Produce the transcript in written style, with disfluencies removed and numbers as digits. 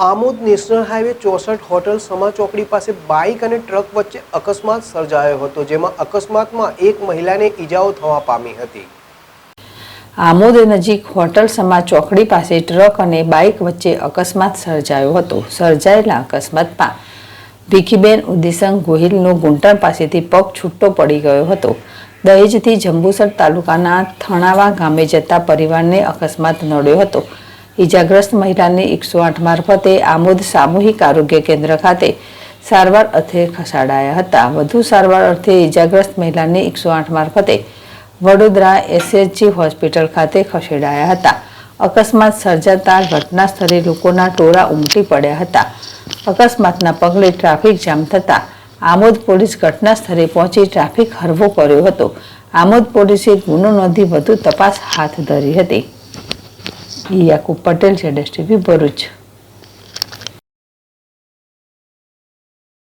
Amod national highway 64 hotel સમા ચોકડી પાસે bike અને ટ્રક વચ્ચે અકસ્માત સર્જાયો હતો, જેમાં અકસ્માતમાં એક મહિલાને ઈજાઓ થવા પામી હતી। આમોદ નજીક હોટલ સમા ચોકડી પાસે ટ્રક અને બાઇક વચ્ચે અકસ્માત સર્જાયો હતો। સર્જાયેલા અકસ્માતમાં ભીખીબેન ઉદિસંગ ગોહિલનો ગુંટણ પાસેથી પગ છૂટો પડી ગયો હતો। દહેજથી જંબુસર તાલુકાના થણાવા ગામે જતા પરિવારને અકસ્માત નડ્યો હતો। ઈજાગ્રસ્ત મહિલાને 108 મારફતે આમોદ સામૂહિક આરોગ્ય કેન્દ્ર ખાતે સારવાર અર્થે ખસેડાયા હતા। વધુ સારવાર અર્થે ઈજાગ્રસ્ત મહિલાને 108 મારફતે વડોદરા SHG હોસ્પિટલ ખાતે ખસેડાયા હતા। અકસ્માત સર્જાતા ઘટના સ્થળે લોકોના ટોળા ઉમટી પડ્યા હતા। અકસ્માતના પગલે ટ્રાફિક જામ થતા આમોદ પોલીસ ઘટના સ્થળે પહોંચી ટ્રાફિક હળવો કર્યો હતો। આમોદ પોલીસે ગુનો નોંધી વધુ તપાસ હાથ ધરી હતી। યાકુબ પટેલ, ZSTV, ભરૂચ।